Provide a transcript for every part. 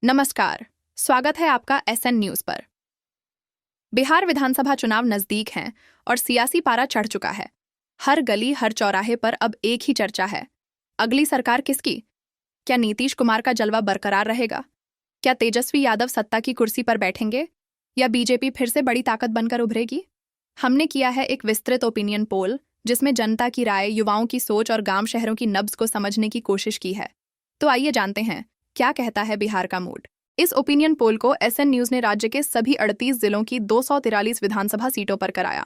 नमस्कार, स्वागत है आपका एसएन न्यूज पर। बिहार विधानसभा चुनाव नजदीक हैं और सियासी पारा चढ़ चुका है। हर गली हर चौराहे पर अब एक ही चर्चा है, अगली सरकार किसकी? क्या नीतीश कुमार का जलवा बरकरार रहेगा? क्या तेजस्वी यादव सत्ता की कुर्सी पर बैठेंगे या बीजेपी फिर से बड़ी ताकत बनकर उभरेगी? हमने किया है एक विस्तृत ओपिनियन पोल जिसमें जनता की राय, युवाओं की सोच और गांव शहरों की नब्ज को समझने की कोशिश की है। तो आइए जानते हैं क्या कहता है बिहार का मूड। इस ओपिनियन पोल को एसएन न्यूज ने राज्य के सभी 38 जिलों की 243 विधानसभा सीटों पर कराया।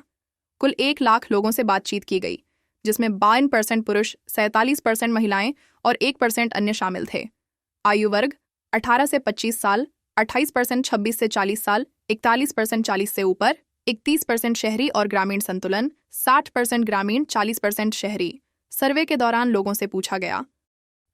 कुल 1 लाख लोगों से बातचीत की गई, जिसमें 52% पुरुष, 47% महिलाएं और 1% अन्य शामिल थे। आयु वर्ग 18 से 25 साल, 28% 26 से 40 साल, 41% 40 से ऊपर, 31% शहरी और ग्रामीण संतुलन, 60% ग्रामीण, 40% शहरी। सर्वे के दौरान लोगों से पूछा गया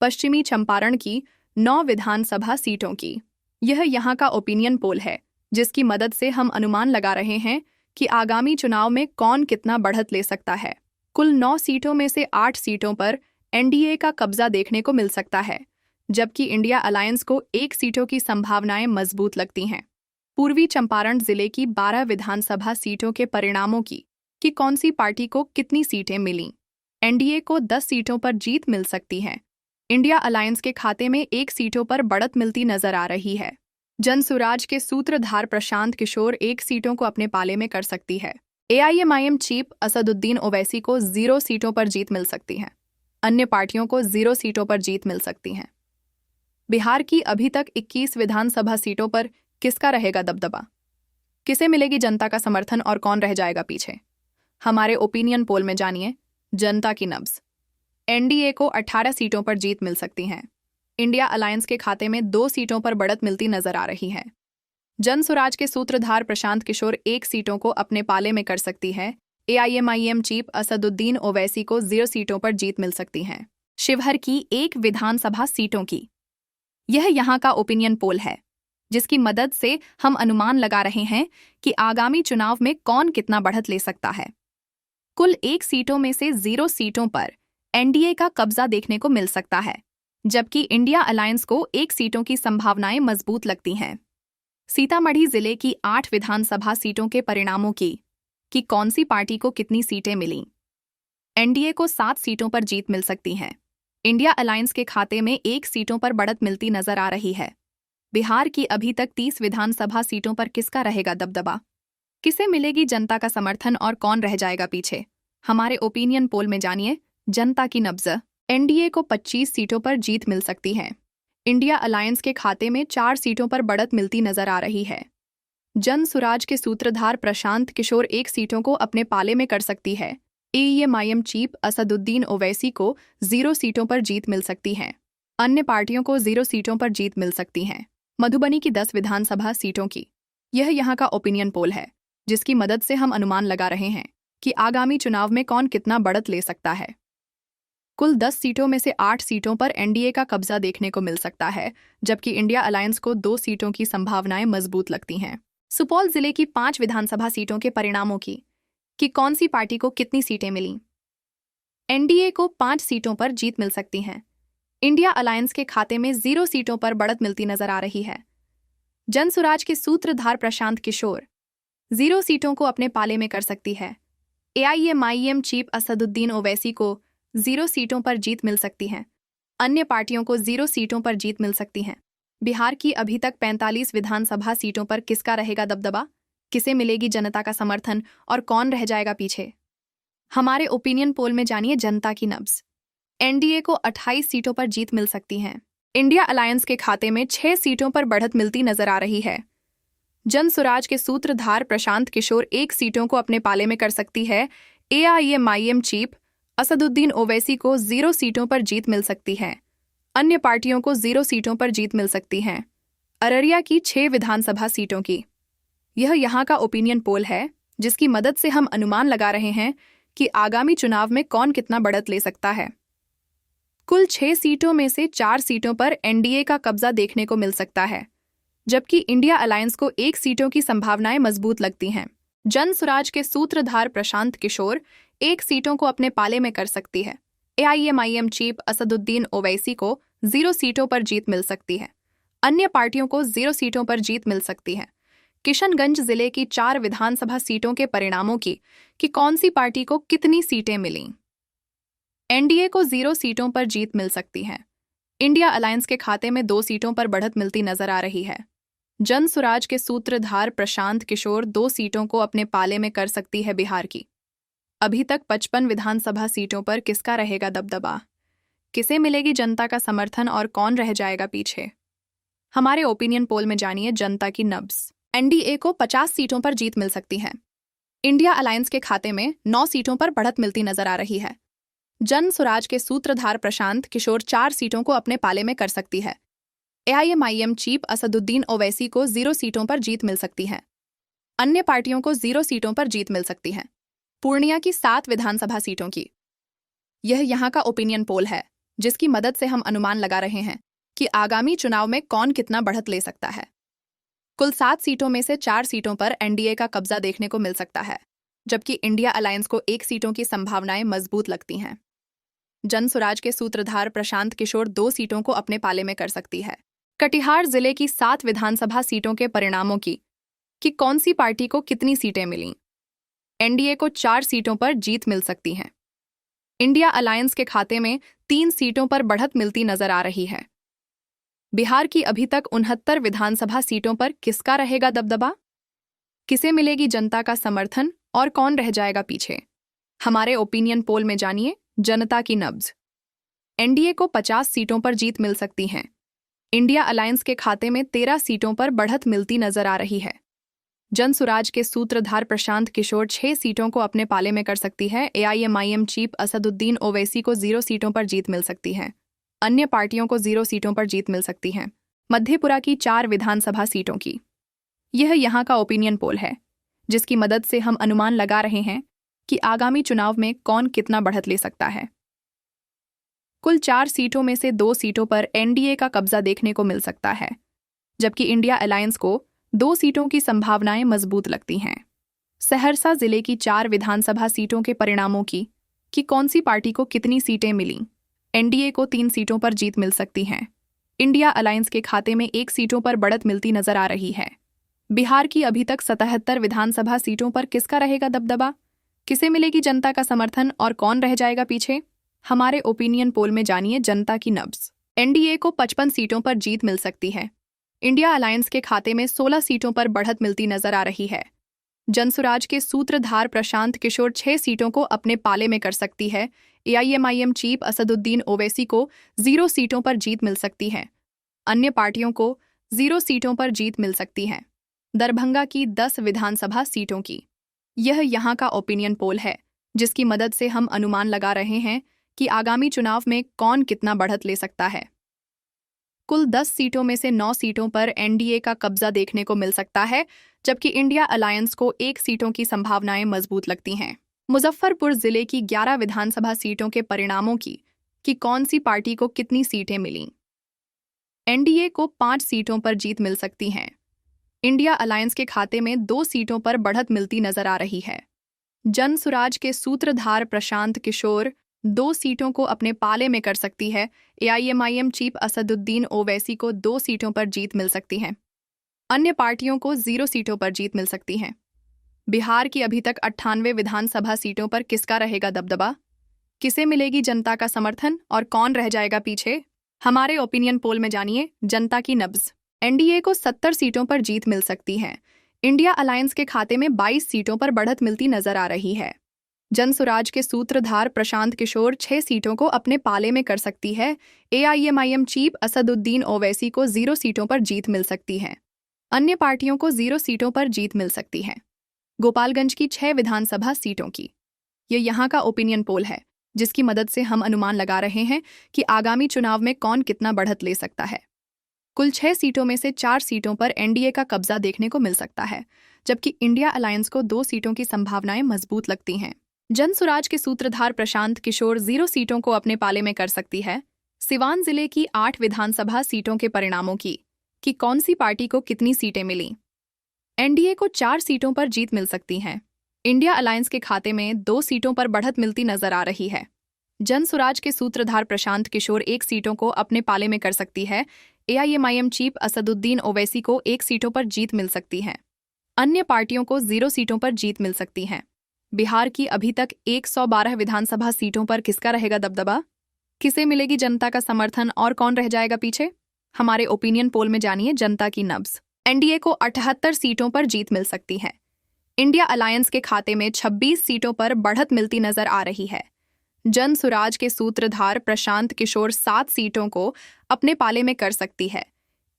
पश्चिमी चंपारण की 9 विधानसभा सीटों की। यह यहाँ का ओपिनियन पोल है, जिसकी मदद से हम अनुमान लगा रहे हैं कि आगामी चुनाव में कौन कितना बढ़त ले सकता है। कुल 9 सीटों में से 8 सीटों पर एनडीए का कब्जा देखने को मिल सकता है, जबकि इंडिया अलायंस को 1 सीटों की संभावनाएं मजबूत लगती हैं। पूर्वी चंपारण जिले की 12 विधानसभा सीटों के परिणामों की कि कौन सी पार्टी को कितनी सीटें मिलीं। एनडीए को 10 सीटों पर जीत मिल सकती है। इंडिया अलायंस के खाते में 1 सीटों पर बढ़त मिलती नजर आ रही है। जनसुराज के सूत्रधार प्रशांत किशोर 1 सीटों को अपने पाले में कर सकती है। एआईएमआईएम चीफ असदुद्दीन ओवैसी को 0 सीटों पर जीत मिल सकती है। अन्य पार्टियों को 0 सीटों पर जीत मिल सकती है। बिहार की अभी तक 21 विधानसभा सीटों पर किसका रहेगा दबदबा? किसे मिलेगी जनता का समर्थन और कौन रह जाएगा पीछे? हमारे ओपिनियन पोल में जानिए जनता की नब्ज। एनडीए को 18 सीटों पर जीत मिल सकती है। इंडिया अलायंस के खाते में 2 सीटों पर बढ़त मिलती नजर आ रही है। जनसुराज के सूत्रधार प्रशांत किशोर 1 सीटों को अपने पाले में कर सकती है। एआईएमआईएम चीफ असदुद्दीन ओवैसी को 0 सीटों पर जीत मिल सकती है। शिवहर की 1 विधानसभा सीटों की। यह यहाँ का ओपिनियन पोल है, जिसकी मदद से हम अनुमान लगा रहे हैं कि आगामी चुनाव में कौन कितना बढ़त ले सकता है। कुल 1 सीटों में से 0 सीटों पर एनडीए का कब्जा देखने को मिल सकता है, जबकि इंडिया अलायंस को 1 सीटों की संभावनाएं मजबूत लगती हैं। सीतामढ़ी जिले की 8 विधानसभा सीटों के परिणामों की कि कौन सी पार्टी को कितनी सीटें मिलीं। एनडीए को 7 सीटों पर जीत मिल सकती है। इंडिया अलायंस के खाते में 1 सीटों पर बढ़त मिलती नजर आ रही है। बिहार की अभी तक 30 विधानसभा सीटों पर किसका रहेगा दबदबा? किसे मिलेगी जनता का समर्थन और कौन रह जाएगा पीछे? हमारे ओपिनियन पोल में जानिए जनता की नब्ज। एनडीए को 25 सीटों पर जीत मिल सकती है। इंडिया अलायंस के खाते में 4 सीटों पर बढ़त मिलती नजर आ रही है। जनसुराज के सूत्रधार प्रशांत किशोर 1 सीटों को अपने पाले में कर सकती है। एआईएमआईएम चीफ असदुद्दीन ओवैसी को 0 सीटों पर जीत मिल सकती है। अन्य पार्टियों को 0 सीटों पर जीत मिल सकती है। मधुबनी की 10 विधानसभा सीटों की। यह यहाँ का ओपिनियन पोल है, जिसकी मदद से हम अनुमान लगा रहे हैं कि आगामी चुनाव में कौन कितना बढ़त ले सकता है। कुल 10 सीटों में से 8 सीटों पर एनडीए का कब्जा देखने को मिल सकता है, जबकि इंडिया अलायंस को 2 सीटों की संभावनाएं मजबूत लगती हैं। सुपौल जिले की 5 विधानसभा सीटों के परिणामों की कि कौन सी पार्टी को कितनी सीटें मिलीं। एनडीए को 5 सीटों पर जीत मिल सकती है। इंडिया अलायंस के खाते में 0 सीटों पर बढ़त मिलती नजर आ रही है। जनसुराज के सूत्रधार प्रशांत किशोर 0 सीटों को अपने पाले में कर सकती है। एआईएमआईएम चीफ असदुद्दीन ओवैसी को 0 सीटों पर जीत मिल सकती है। अन्य पार्टियों को 0 सीटों पर जीत मिल सकती है। बिहार की अभी तक 45 विधानसभा सीटों पर किसका रहेगा दबदबा? किसे मिलेगी जनता का समर्थन और कौन रह जाएगा पीछे? हमारे ओपिनियन पोल में जानिए जनता की नब्ज। एनडीए को 28 सीटों पर जीत मिल सकती है। इंडिया अलायंस के खाते में 6 सीटों पर बढ़त मिलती नजर आ रही है। जनसुराज के सूत्रधार प्रशांत किशोर 1 सीटों को अपने पाले में कर सकती है। एआईएमआईएम चीफ असदुद्दीन ओवैसी को 0 सीटों पर जीत मिल सकती है। अन्य पार्टियों को 0 सीटों पर जीत मिल सकती है। अररिया की 6 विधानसभा सीटों की। यह यहाँ का ओपिनियन पोल है, जिसकी मदद से हम अनुमान लगा रहे हैं कि आगामी चुनाव में कौन कितना बढ़त ले सकता है। कुल 6 सीटों में से 4 सीटों पर एनडीए का कब्जा देखने को मिल सकता है, जबकि इंडिया अलायंस को 1 सीटों की संभावनाएं मजबूत लगती हैं। जनसुराज के सूत्रधार प्रशांत किशोर 1 सीटों को अपने पाले में कर सकती है। एआईएमआईएम चीफ असदुद्दीन ओवैसी को 0 सीटों पर जीत मिल सकती है। अन्य पार्टियों को 0 सीटों पर जीत मिल सकती है। किशनगंज जिले की 4 विधानसभा सीटों के परिणामों की कि कौन सी पार्टी को कितनी सीटें मिलीं। एनडीए को 0 सीटों पर जीत मिल सकती है। इंडिया अलायंस के खाते में 2 सीटों पर बढ़त मिलती नजर आ रही है। जन सुराज के सूत्रधार प्रशांत किशोर 2 सीटों को अपने पाले में कर सकती है बिहार की। अभी तक 55 विधानसभा सीटों पर किसका रहेगा दबदबा? किसे मिलेगी जनता का समर्थन और कौन रह जाएगा पीछे? हमारे ओपिनियन पोल में जानिए जनता की नब्ज। एनडीए को 50 सीटों पर जीत मिल सकती है। इंडिया अलायंस के खाते में 9 सीटों पर बढ़त मिलती नजर आ रही है। जन सुराज के सूत्रधार प्रशांत किशोर 4 सीटों को अपने पाले में कर सकती है। एआईएमआईएम चीफ असदुद्दीन ओवैसी को 0 सीटों पर जीत मिल सकती है। अन्य पार्टियों को 0 सीटों पर जीत मिल सकती है। पूर्णिया की 7 विधानसभा सीटों की। यह यहाँ का ओपिनियन पोल है, जिसकी मदद से हम अनुमान लगा रहे हैं कि आगामी चुनाव में कौन कितना बढ़त ले सकता है। कुल 7 सीटों में से 4 सीटों पर एनडीए का कब्जा देखने को मिल सकता है, जबकि इंडिया अलायंस को 1 सीटों की संभावनाएं मजबूत लगती हैं। जन सुराज के सूत्रधार प्रशांत किशोर 2 सीटों को अपने पाले में कर सकती है। कटिहार जिले की 7 विधानसभा सीटों के परिणामों की कि कौन सी पार्टी को कितनी सीटें मिलीं। एनडीए को 4 सीटों पर जीत मिल सकती है। इंडिया अलायंस के खाते में 3 सीटों पर बढ़त मिलती नजर आ रही है। बिहार की अभी तक 69 विधानसभा सीटों पर किसका रहेगा दबदबा? किसे मिलेगी जनता का समर्थन और कौन रह जाएगा पीछे? हमारे ओपिनियन पोल में जानिए जनता की नब्ज। एनडीए को 50 सीटों पर जीत मिल सकती है। इंडिया अलायंस के खाते में 13 सीटों पर बढ़त मिलती नजर आ रही है। जन सुराज के सूत्रधार प्रशांत किशोर 6 सीटों को अपने पाले में कर सकती है। एआईएमआईएम चीफ असदुद्दीन ओवैसी को 0 सीटों पर जीत मिल सकती है। अन्य पार्टियों को 0 सीटों पर जीत मिल सकती है। मधेपुरा की 4 विधानसभा सीटों की। यह यहाँ का ओपिनियन पोल है, जिसकी मदद से हम अनुमान लगा रहे हैं कि आगामी चुनाव में कौन कितना बढ़त ले सकता है। कुल 4 सीटों में से 2 सीटों पर एनडीए का कब्जा देखने को मिल सकता है, जबकि इंडिया अलायंस को 2 सीटों की संभावनाएं मजबूत लगती हैं। सहरसा जिले की 4 विधानसभा सीटों के परिणामों की कि कौन सी पार्टी को कितनी सीटें मिलीं। एनडीए को 3 सीटों पर जीत मिल सकती है। इंडिया अलायंस के खाते में 1 सीटों पर बढ़त मिलती नजर आ रही है। बिहार की अभी तक 77 विधानसभा सीटों पर किसका रहेगा दबदबा? किसे मिलेगी जनता का समर्थन और कौन रह जाएगा पीछे? हमारे ओपिनियन पोल में जानिए जनता की नब्ज। एनडीए को 55 सीटों पर जीत मिल सकती है। इंडिया अलायंस के खाते में 16 सीटों पर बढ़त मिलती नजर आ रही है। जनसुराज के सूत्रधार प्रशांत किशोर 6 सीटों को अपने पाले में कर सकती है। एआईएमआईएम चीफ असदुद्दीन ओवैसी को 0 सीटों पर जीत मिल सकती है। अन्य पार्टियों को 0 सीटों पर जीत मिल सकती है। दरभंगा की 10 विधानसभा सीटों की। यह यहाँ का ओपिनियन पोल है, जिसकी मदद से हम अनुमान लगा रहे हैं कि आगामी चुनाव में कौन कितना बढ़त ले सकता है। कुल 10 सीटों में से 9 सीटों पर एनडीए का कब्जा देखने को मिल सकता है, जबकि इंडिया अलायंस को 1 सीटों की संभावनाएं मजबूत लगती हैं। मुजफ्फरपुर जिले की 11 विधानसभा सीटों के परिणामों की कि कौन सी पार्टी को कितनी सीटें मिलीं। एनडीए को 5 सीटों पर जीत मिल सकती हैं। इंडिया अलायंस के खाते में 2 सीटों पर बढ़त मिलती नजर आ रही है। जन सुराज के सूत्रधार प्रशांत किशोर 2 सीटों को अपने पाले में कर सकती है। एआईएमआईएम चीफ असदुद्दीन ओवैसी को 2 सीटों पर जीत मिल सकती है। अन्य पार्टियों को 0 सीटों पर जीत मिल सकती है। बिहार की अभी तक 98 विधानसभा सीटों पर किसका रहेगा दबदबा? किसे मिलेगी जनता का समर्थन और कौन रह जाएगा पीछे? हमारे ओपिनियन पोल में जानिए जनता की नब्ज। एनडीए को 70 सीटों पर जीत मिल सकती है। इंडिया अलायंस के खाते में 22 सीटों पर बढ़त मिलती नजर आ रही है। जनसुराज के सूत्रधार प्रशांत किशोर 6 सीटों को अपने पाले में कर सकती है। एआईएमआईएम चीफ असदुद्दीन ओवैसी को 0 सीटों पर जीत मिल सकती है। अन्य पार्टियों को 0 सीटों पर जीत मिल सकती है। गोपालगंज की 6 विधानसभा सीटों की। ये यहाँ का ओपिनियन पोल है, जिसकी मदद से हम अनुमान लगा रहे हैं कि आगामी चुनाव में कौन कितना बढ़त ले सकता है। कुल 6 सीटों में से 4 सीटों पर एनडीए का कब्जा देखने को मिल सकता है, जबकि इंडिया अलायंस को 2 सीटों की संभावनाएं मजबूत लगती हैं। जनसुराज के सूत्रधार प्रशांत किशोर 0 सीटों को अपने पाले में कर सकती है। सिवान जिले की 8 विधानसभा सीटों के परिणामों की कि कौन सी पार्टी को कितनी सीटें मिलीं। एनडीए को 4 सीटों पर जीत मिल सकती है। इंडिया अलायंस के खाते में 2 सीटों पर बढ़त मिलती नजर आ रही है। जनसुराज के सूत्रधार प्रशांत किशोर 1 सीटों को अपने पाले में कर सकती है। एआईएमआईएम चीफ असदुद्दीन ओवैसी को 1 सीटों पर जीत मिल सकती है। अन्य पार्टियों को 0 सीटों पर जीत मिल सकती है। बिहार की अभी तक 112 विधानसभा सीटों पर किसका रहेगा दबदबा? किसे मिलेगी जनता का समर्थन और कौन रह जाएगा पीछे? हमारे ओपिनियन पोल में जानिए जनता की नब्ज। एनडीए को 78 सीटों पर जीत मिल सकती है। इंडिया अलायंस के खाते में 26 सीटों पर बढ़त मिलती नजर आ रही है। जन सुराज के सूत्रधार प्रशांत किशोर 7 सीटों को अपने पाले में कर सकती है।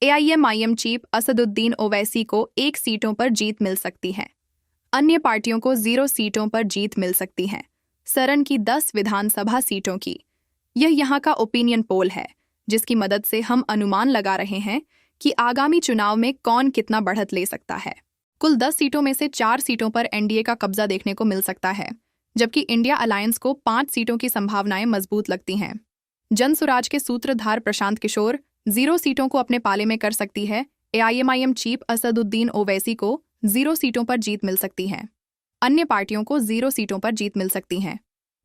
एआईएमआईएम चीफ असदुद्दीन ओवैसी को 1 सीटों पर जीत मिल सकती है। अन्य पार्टियों को 0 सीटों पर जीत मिल सकती है। सरन की 10 विधानसभा सीटों की। यह यहाँ का ओपिनियन पोल है, जिसकी मदद से हम अनुमान लगा रहे हैं कि आगामी चुनाव में कौन कितना बढ़त ले सकता है। कुल 10 सीटों में से 4 सीटों पर एनडीए का कब्जा देखने को मिल सकता है, जबकि इंडिया अलायंस को 5 सीटों की संभावनाएं मजबूत लगती हैं। जन सुराज के सूत्रधार प्रशांत किशोर 0 सीटों को अपने पाले में कर सकती है। एआईएमआईएम चीफ असदुद्दीन ओवैसी को 0 सीटों पर जीत मिल सकती है। अन्य पार्टियों को 0 सीटों पर जीत मिल सकती है।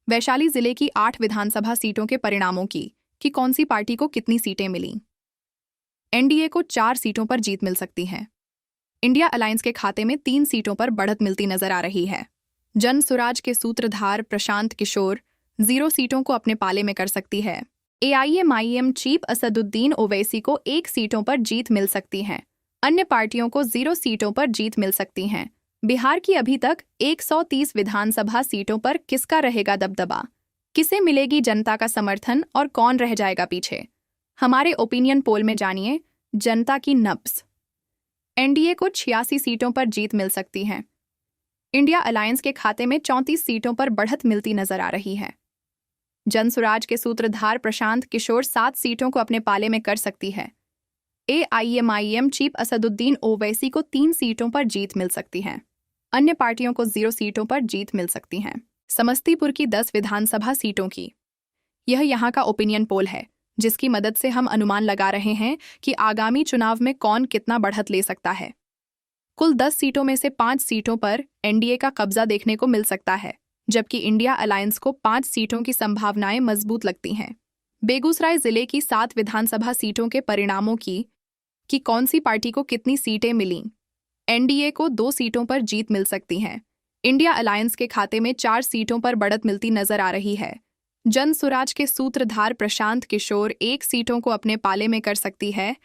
वैशाली जिले की 8 विधानसभा सीटों के परिणामों की कि कौन सी पार्टी को कितनी सीटें मिली। एनडीए को 4 सीटों पर जीत मिल सकती है। इंडिया अलायंस के खाते में 3 सीटों पर बढ़त मिलती नजर आ रही है। जन सुराज के सूत्रधार प्रशांत किशोर 0 सीटों को अपने पाले में कर सकती है। एआईएमआईएम चीफ असदुद्दीन ओवैसी को 1 सीटों पर जीत मिल सकती है। अन्य पार्टियों को 0 सीटों पर जीत मिल सकती हैं। बिहार की अभी तक 130 विधानसभा सीटों पर किसका रहेगा दबदबा? किसे मिलेगी जनता का समर्थन और कौन रह जाएगा पीछे? हमारे ओपिनियन पोल में जानिए जनता की नब्ज। एनडीए को 86 सीटों पर जीत मिल सकती है। इंडिया अलायंस के खाते में 34 सीटों पर बढ़त मिलती नजर आ रही है। जन सुराज के सूत्रधार प्रशांत किशोर 7 सीटों को अपने पाले में कर सकती है। एआईएमआईएम चीफ असदुद्दीन ओवैसी को 3 सीटों पर जीत मिल सकती है। अन्य पार्टियों को 0 सीटों पर जीत मिल सकती है। समस्तीपुर की 10 विधानसभा सीटों की। यह यहाँ का ओपिनियन पोल है, जिसकी मदद से हम अनुमान लगा रहे हैं कि आगामी चुनाव में कौन कितना बढ़त ले सकता है। कुल 10 सीटों में से 5 सीटों पर एनडीए का कब्जा देखने को मिल सकता है, जबकि इंडिया अलायंस को 5 सीटों की संभावनाएं मजबूत लगती हैं। बेगूसराय जिले की 7 विधानसभा सीटों के परिणामों की कि कौन सी पार्टी को कितनी सीटें मिलीं। एनडीए को 2 सीटों पर जीत मिल सकती है। इंडिया अलायंस के खाते में 4 सीटों पर बढ़त मिलती नजर आ रही है। जन सुराज के सूत्रधार प्रशांत किशोर 1 सीटों को अपने पाले में कर सकती है।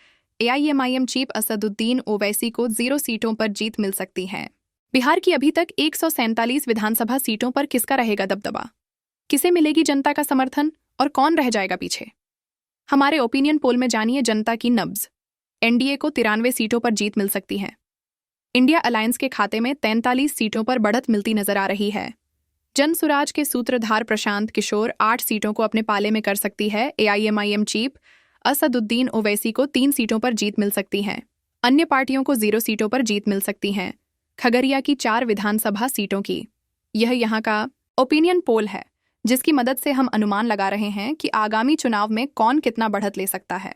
एआईएमआईएम चीफ असदुद्दीन ओवैसी को 0 सीटों पर जीत मिल सकती है। बिहार की अभी तक 147 विधानसभा सीटों पर किसका रहेगा दबदबा? किसे मिलेगी जनता का समर्थन और कौन रह जाएगा पीछे? हमारे ओपिनियन पोल में जानिए जनता की नब्ज। एनडीए को 93 सीटों पर जीत मिल सकती है। इंडिया अलायंस के खाते में 43 सीटों पर बढ़त मिलती नजर आ रही है। जन सुराज के सूत्रधार प्रशांत किशोर 8 सीटों को अपने पाले में कर सकती है। एआईएमआईएम चीफ असदुद्दीन ओवैसी को 3 सीटों पर जीत मिल सकती है। अन्य पार्टियों को 0 सीटों पर जीत मिल सकती है। खगड़िया की 4 विधानसभा सीटों की। यह यहाँ का ओपिनियन पोल है, जिसकी मदद से हम अनुमान लगा रहे हैं कि आगामी चुनाव में कौन कितना बढ़त ले सकता है।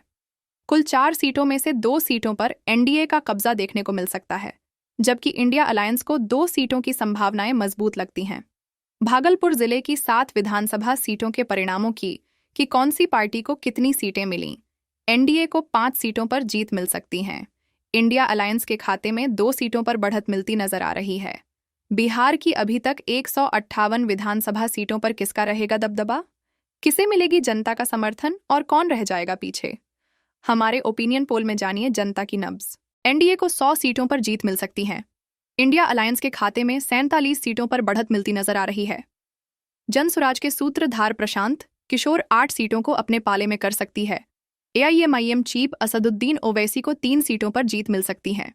कुल 4 सीटों में से 2 सीटों पर एनडीए का कब्जा देखने को मिल सकता है, जबकि इंडिया अलायंस को 2 सीटों की संभावनाएं मजबूत लगती हैं। भागलपुर जिले की 7 विधानसभा सीटों के परिणामों की कि कौन सी पार्टी को कितनी सीटें मिलीं। एनडीए को 5 सीटों पर जीत मिल सकती हैं। इंडिया अलायंस के खाते में 2 सीटों पर बढ़त मिलती नजर आ रही है। बिहार की अभी तक 158 विधानसभा सीटों पर किसका रहेगा दबदबा? किसे मिलेगी जनता का समर्थन और कौन रह जाएगा पीछे? हमारे ओपिनियन पोल में जानिए जनता की नब्ज। एनडीए को 100 सीटों पर जीत मिल सकती है। इंडिया अलायंस के खाते में 47 सीटों पर बढ़त मिलती नजर आ रही है। जन सुराज के सूत्रधार प्रशांत किशोर 8 सीटों को अपने पाले में कर सकती है। एआईएमआईएम चीफ असदुद्दीन ओवैसी को 3 सीटों पर जीत मिल सकती है।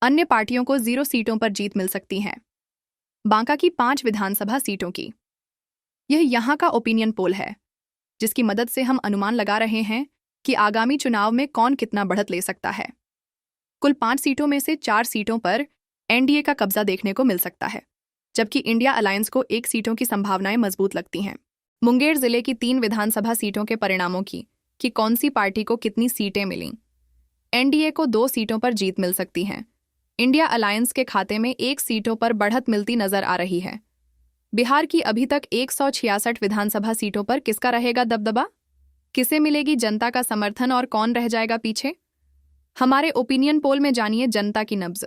अन्य पार्टियों को 0 सीटों पर जीत मिल सकती है। बांका की 5 विधानसभा सीटों की। यह यहाँ का ओपिनियन पोल है, जिसकी मदद से हम अनुमान लगा रहे हैं कि आगामी चुनाव में कौन कितना बढ़त ले सकता है। कुल 5 सीटों में से 4 सीटों पर एनडीए का कब्जा देखने को मिल सकता है, जबकि इंडिया अलायंस को 1 सीटों की संभावनाएं मजबूत लगती हैं। मुंगेर जिले की 3 विधानसभा सीटों के परिणामों की कि कौन सी पार्टी को कितनी सीटें मिलीं। एनडीए को 2 सीटों पर जीत मिल सकती है। इंडिया अलायंस के खाते में 1 सीटों पर बढ़त मिलती नजर आ रही है। बिहार की अभी तक 166 विधानसभा सीटों पर किसका रहेगा दबदबा? किसे मिलेगी जनता का समर्थन और कौन रह जाएगा पीछे? हमारे ओपिनियन पोल में जानिए जनता की नब्ज।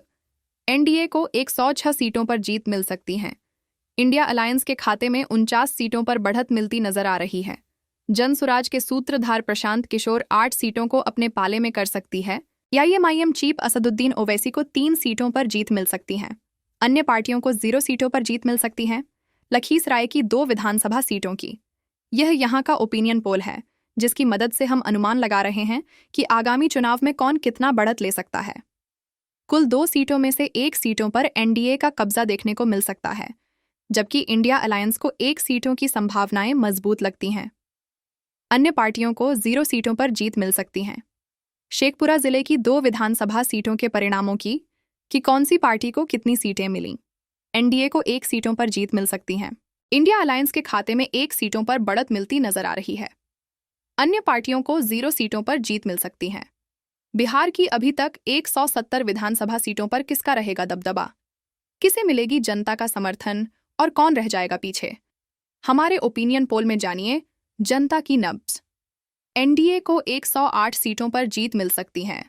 एनडीए को 106 सीटों पर जीत मिल सकती है। इंडिया अलायंस के खाते में 49 सीटों पर बढ़त मिलती नजर आ रही है। जनसुराज के सूत्रधार प्रशांत किशोर 8 सीटों को अपने पाले में कर सकती है। एआईएमआईएम चीफ असदुद्दीन ओवैसी को 3 सीटों पर जीत मिल सकती है। अन्य पार्टियों को 0 सीटों पर जीत मिल सकती है। लखीसराय की 2 विधानसभा सीटों की। यह यहाँ का ओपिनियन पोल है, जिसकी मदद से हम अनुमान लगा रहे हैं कि आगामी चुनाव में कौन कितना बढ़त ले सकता है। कुल 2 सीटों में से 1 सीटों पर एनडीए का कब्जा देखने को मिल सकता है, जबकि इंडिया अलायंस को 1 सीटों की संभावनाएं मजबूत लगती हैं। अन्य पार्टियों को 0 सीटों पर जीत मिल सकती है। शेखपुरा जिले की 2 विधानसभा सीटों के परिणामों की कि कौन सी पार्टी को कितनी सीटें मिलीं। एनडीए को 1 सीटों पर जीत मिल सकती है। इंडिया अलायंस के खाते में 1 सीटों पर बढ़त मिलती नजर आ रही है। अन्य पार्टियों को 0 सीटों पर जीत मिल सकती है। बिहार की अभी तक 170 विधानसभा सीटों पर किसका रहेगा दबदबा? किसे मिलेगी जनता का समर्थन और कौन रह जाएगा पीछे? हमारे ओपिनियन पोल में जानिए जनता की नब्ज। एनडीए को 108 सीटों पर जीत मिल सकती है।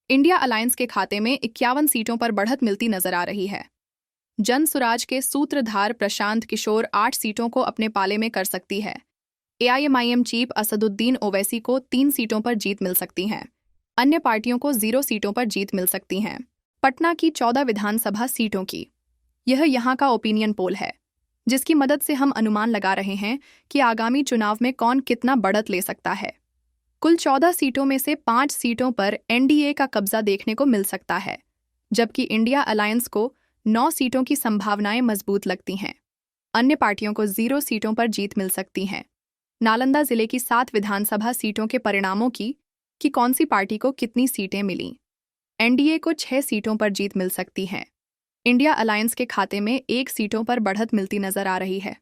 इंडिया अलायंस के खाते में 51 सीटों पर बढ़त मिलती नजर आ रही है। जनसुराज के सूत्रधार प्रशांत किशोर 8 सीटों को अपने पाले में कर सकती है। एआईएमआईएम चीफ असदुद्दीन ओवैसी को 3 सीटों पर जीत मिल सकती है। अन्य पार्टियों को 0 सीटों पर जीत मिल सकती है। पटना की 14 विधानसभा सीटों की। यह यहाँ का ओपिनियन पोल है, जिसकी मदद से हम अनुमान लगा रहे हैं कि आगामी चुनाव में कौन कितना बढ़त ले सकता है। कुल 14 सीटों में से 5 सीटों पर एनडीए का कब्जा देखने को मिल सकता है, जबकि इंडिया अलायंस को 9 सीटों की संभावनाएं मजबूत लगती हैं। अन्य पार्टियों को 0 सीटों पर जीत मिल सकती है। नालंदा जिले की 7 विधानसभा सीटों के परिणामों की कि कौन सी पार्टी को कितनी सीटें मिलीं। एनडीए को 6 सीटों पर जीत मिल सकती है। इंडिया अलायंस के खाते में 1 सीटों पर बढ़त मिलती नजर आ रही है।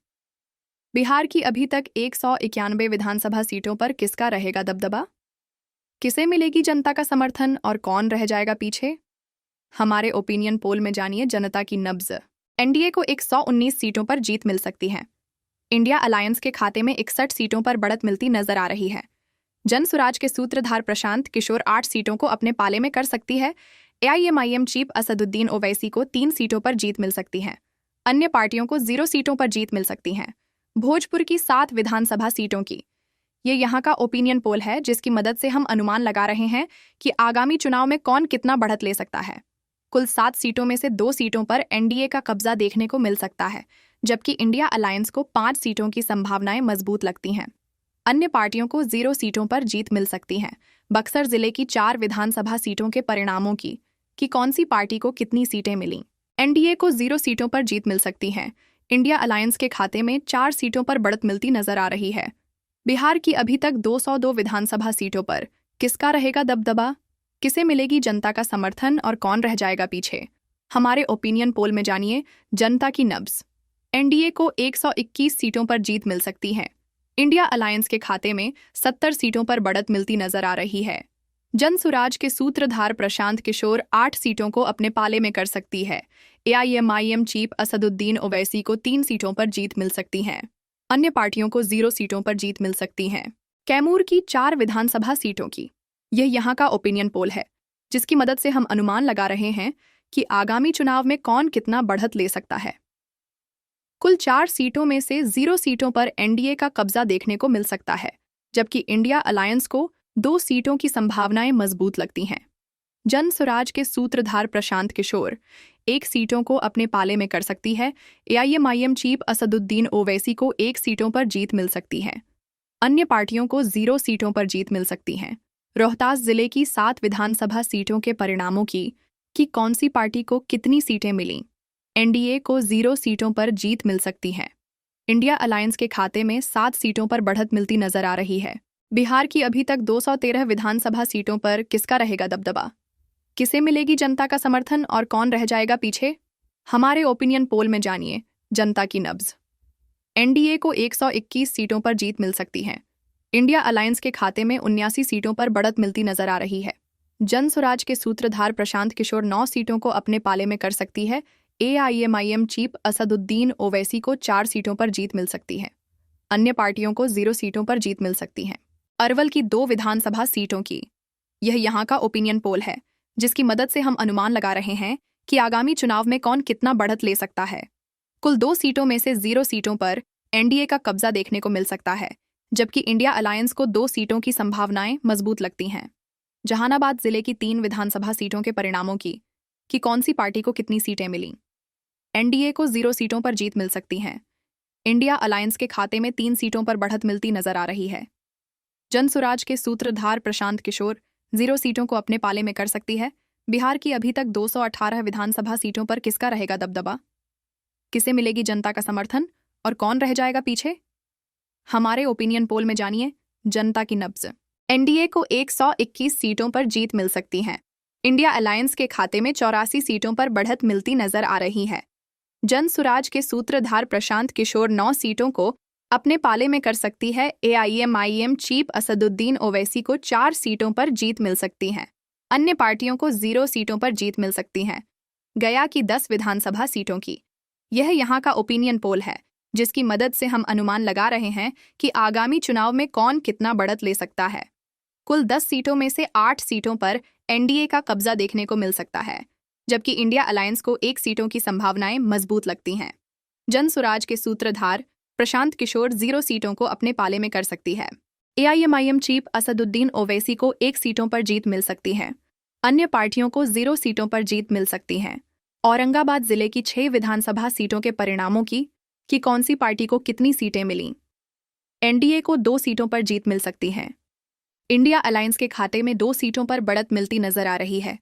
बिहार की अभी तक 191 विधानसभा सीटों पर किसका रहेगा दबदबा? किसे मिलेगी जनता का समर्थन और कौन रह जाएगा पीछे? हमारे ओपिनियन पोल में जानिए जनता की नब्ज। एनडीए को 119 सीटों पर जीत मिल सकती है। इंडिया अलायंस के खाते में 61 सीटों पर बढ़त मिलती नजर आ रही है। जनसुराज के सूत्रधार प्रशांत किशोर 8 सीटों को अपने पाले में कर सकती है। एआईएमआईएम चीफ असदुद्दीन ओवैसी को 3 सीटों पर जीत मिल सकती है। अन्य पार्टियों को 0 सीटों पर जीत मिल सकती है। भोजपुर की 7 विधानसभा सीटों की। ये यहाँ का ओपिनियन पोल है, जिसकी मदद से हम अनुमान लगा रहे हैं कि आगामी चुनाव में कौन कितना बढ़त ले सकता है। कुल 7 सीटों में से 2 सीटों पर एनडीए का कब्जा देखने को मिल सकता है, जबकि इंडिया अलायंस को 5 सीटों की संभावनाएं मजबूत लगती हैं। अन्य पार्टियों को 0 सीटों पर जीत मिल सकती है। बक्सर जिले की 4 विधानसभा सीटों के परिणामों की कि कौन सी पार्टी को कितनी सीटें मिलीं। एनडीए को 0 सीटों पर जीत मिल सकती है। इंडिया अलायंस के खाते में 4 सीटों पर बढ़त मिलती नजर आ रही है। बिहार की अभी तक 202 विधानसभा सीटों पर किसका रहेगा दबदबा? किसे मिलेगी जनता का समर्थन और कौन रह जाएगा पीछे? हमारे ओपिनियन पोल में जानिए जनता की नब्ज। एनडीए को 121 सीटों पर जीत मिल सकती है। इंडिया अलायंस के खाते में 70 सीटों पर बढ़त मिलती नजर आ रही है। जनसुराज के सूत्रधार प्रशांत किशोर 8 सीटों को अपने पाले में कर सकती है। एआईएमआईएम चीफ असदुद्दीन ओवैसी को 3 सीटों पर जीत मिल सकती है। अन्य पार्टियों को 0 सीटों पर जीत मिल सकती है। कैमूर की 4 विधानसभा सीटों की। यह यहाँ का ओपिनियन पोल है, जिसकी मदद से हम अनुमान लगा रहे हैं कि आगामी चुनाव में कौन कितना बढ़त ले सकता है। कुल 4 सीटों में से 0 सीटों पर एनडीए का कब्जा देखने को मिल सकता है, जबकि इंडिया अलायंस को 2 सीटों की संभावनाएं मजबूत लगती हैं। जनसुराज के सूत्रधार प्रशांत किशोर 1 सीटों को अपने पाले में कर सकती है। एआईएमआईएम चीफ असदुद्दीन ओवैसी को 1 सीटों पर जीत मिल सकती है। अन्य पार्टियों को 0 सीटों पर जीत मिल सकती है। रोहतास जिले की 7 विधानसभा सीटों के परिणामों की कि कौन सी पार्टी को कितनी सीटें मिलीं। एनडीए को 0 सीटों पर जीत मिल सकती है। इंडिया अलायंस के खाते में 7 सीटों पर बढ़त मिलती नजर आ रही है। बिहार की अभी तक 213 विधानसभा सीटों पर किसका रहेगा दबदबा? किसे मिलेगी जनता का समर्थन और कौन रह जाएगा पीछे? हमारे ओपिनियन पोल में जानिए जनता की नब्ज। एनडीए को 121 सीटों पर जीत मिल सकती है। इंडिया अलायंस के खाते में 79 सीटों पर बढ़त मिलती नजर आ रही है। जनसुराज के सूत्रधार प्रशांत किशोर 9 सीटों को अपने पाले में कर सकती है। एआईएमआईएम चीफ असदुद्दीन ओवैसी को 4 सीटों पर जीत मिल सकती है। अन्य पार्टियों को 0 सीटों पर जीत मिल सकती है। अरवल की 2 विधानसभा सीटों की। यह यहाँ का ओपिनियन पोल है, जिसकी मदद से हम अनुमान लगा रहे हैं कि आगामी चुनाव में कौन कितना बढ़त ले सकता है। कुल 2 सीटों में से 0 सीटों पर एनडीए का कब्जा देखने को मिल सकता है, जबकि इंडिया अलायंस को 2 सीटों की संभावनाएं मजबूत लगती हैं। जहानाबाद जिले की 3 विधानसभा सीटों के परिणामों की कि कौन सी पार्टी को कितनी सीटें मिलीं। एनडीए को 0 सीटों पर जीत मिल सकती है। इंडिया अलायंस के खाते में 3 सीटों पर बढ़त मिलती नजर आ रही है। जनसुराज के सूत्रधार प्रशांत किशोर 0 सीटों को अपने पाले में कर सकती है। बिहार की अभी तक 218 विधानसभा सीटों पर किसका रहेगा दबदबा? किसे मिलेगी जनता का समर्थन और कौन रह जाएगा पीछे? हमारे ओपिनियन पोल में जानिए जनता की नब्ज। एनडीए को 121 सीटों पर जीत मिल सकती है। इंडिया अलायंस के खाते में 84 सीटों पर बढ़त मिलती नजर आ रही है। जनसुराज के सूत्रधार प्रशांत किशोर 9 सीटों को अपने पाले में कर सकती है। एआईएमआईएम चीफ असदुद्दीन ओवैसी को 4 सीटों पर जीत मिल सकती है। अन्य पार्टियों को 0 सीटों पर जीत मिल सकती है। गया की 10 विधानसभा सीटों की। यह यहाँ का ओपिनियन पोल है, जिसकी मदद से हम अनुमान लगा रहे हैं कि आगामी चुनाव में कौन कितना बढ़त ले सकता है। कुल 10 सीटों में से 8 सीटों पर एनडीए का कब्जा देखने को मिल सकता है, जबकि इंडिया अलायंस को 1 सीटों की संभावनाएं मजबूत लगती हैं। जनसुराज के सूत्रधार प्रशांत किशोर 0 सीटों को अपने पाले में कर सकती है। एआईएमआईएम चीफ असदुद्दीन ओवैसी को 1 सीटों पर जीत मिल सकती है। अन्य पार्टियों को 0 सीटों पर जीत मिल सकती है। औरंगाबाद जिले की 6 विधानसभा सीटों के परिणामों की कि कौन सी पार्टी को कितनी सीटें मिलीं। एनडीए को 2 सीटों पर जीत मिल सकती है। इंडिया अलायंस के खाते में 2 सीटों पर बढ़त मिलती नजर आ रही है।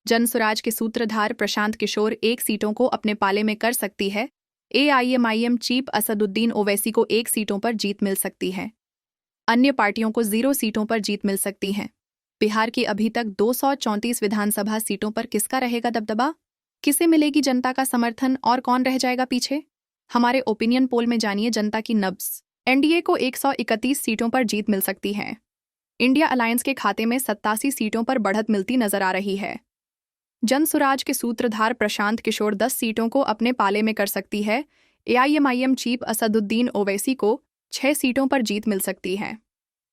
जनसुराज के सूत्रधार प्रशांत किशोर 1 सीटों को अपने पाले में कर सकती है। एआईएमआईएम चीफ असदुद्दीन ओवैसी को 1 सीटों पर जीत मिल सकती है। अन्य पार्टियों को 0 सीटों पर जीत मिल सकती है। बिहार की अभी तक 234 विधानसभा सीटों पर किसका रहेगा दबदबा? किसे मिलेगी जनता का समर्थन और कौन रह जाएगा पीछे? हमारे ओपिनियन पोल में जानिए जनता की नब्ज। एनडीए को 131 सीटों पर जीत मिल सकती है। इंडिया अलायंस के खाते में 87 सीटों पर बढ़त मिलती नजर आ रही है। जनसुराज के सूत्रधार प्रशांत किशोर 10 सीटों को अपने पाले में कर सकती है। एआईएमआईएम चीफ असदुद्दीन ओवैसी को 6 सीटों पर जीत मिल सकती है।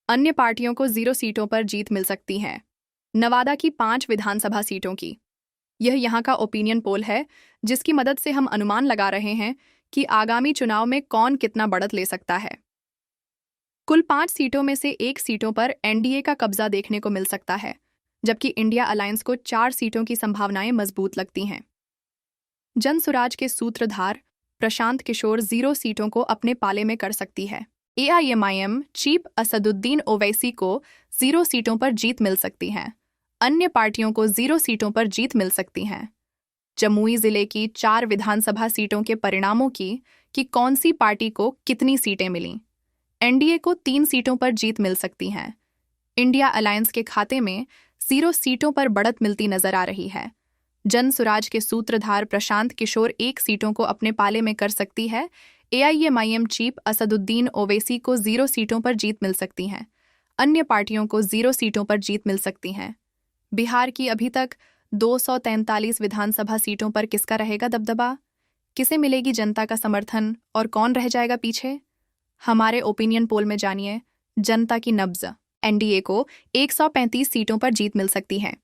अन्य पार्टियों को 0 सीटों पर जीत मिल सकती है। नवादा की 5 विधानसभा सीटों की। यह यहाँ का ओपिनियन पोल है, जिसकी मदद से हम अनुमान लगा रहे हैं कि आगामी चुनाव में कौन कितना बढ़त ले सकता है। कुल 5 सीटों में से 1 सीटों पर एनडीए का कब्जा देखने को मिल सकता है, जबकि इंडिया अलायंस को 4 सीटों की संभावनाएं मजबूत लगती हैं। जनसुराज के सूत्रधार प्रशांत किशोर 0 सीटों को अपने पाले में कर सकती है। एआईएमआईएम चीफ असदुद्दीन ओवैसी को 0 सीटों पर जीत मिल सकती है। अन्य पार्टियों को 0 सीटों पर जीत मिल सकती है। जमुई जिले की 4 विधानसभा सीटों के परिणामों की कि कौन सी पार्टी को कितनी सीटें मिलीं। एनडीए को 3 सीटों पर जीत मिल सकती है। इंडिया अलायंस के खाते में 0 सीटों पर बढ़त मिलती नजर आ रही है। जनसुराज के सूत्रधार प्रशांत किशोर 1 सीटों को अपने पाले में कर सकती है। एआईएमआईएम चीफ असदुद्दीन ओवैसी को 0 सीटों पर जीत मिल सकती है। अन्य पार्टियों को 0 सीटों पर जीत मिल सकती है। बिहार की अभी तक 243 विधानसभा सीटों पर किसका रहेगा दबदबा? किसे मिलेगी जनता का समर्थन और कौन रह जाएगा पीछे? हमारे ओपिनियन पोल में जानिए जनता की नब्ज। एनडीए को 135 सीटों पर जीत मिल सकती है।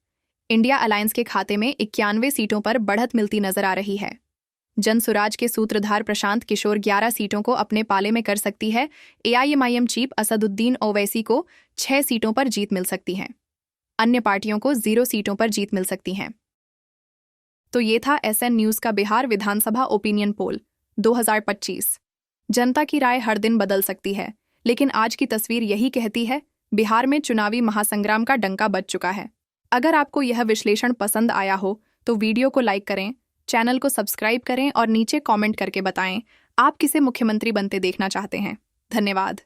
इंडिया अलायंस के खाते में 91 सीटों पर बढ़त मिलती नजर आ रही है। जनसुराज के सूत्रधार प्रशांत किशोर 11 सीटों को अपने पाले में कर सकती है। एआईएमआईएम चीफ असदुद्दीन ओवैसी को 6 सीटों पर जीत मिल सकती है। अन्य पार्टियों को 0 सीटों पर जीत मिल सकती है। तो ये था एसएन न्यूज़ का बिहार विधानसभा ओपिनियन पोल 2025। जनता की राय हर दिन बदल सकती है, लेकिन आज की तस्वीर यही कहती है, बिहार में चुनावी महासंग्राम का डंका बज चुका है। अगर आपको यह विश्लेषण पसंद आया हो तो वीडियो को लाइक करें, चैनल को सब्सक्राइब करें और नीचे कमेंट करके बताएं आप किसे मुख्यमंत्री बनते देखना चाहते हैं। धन्यवाद।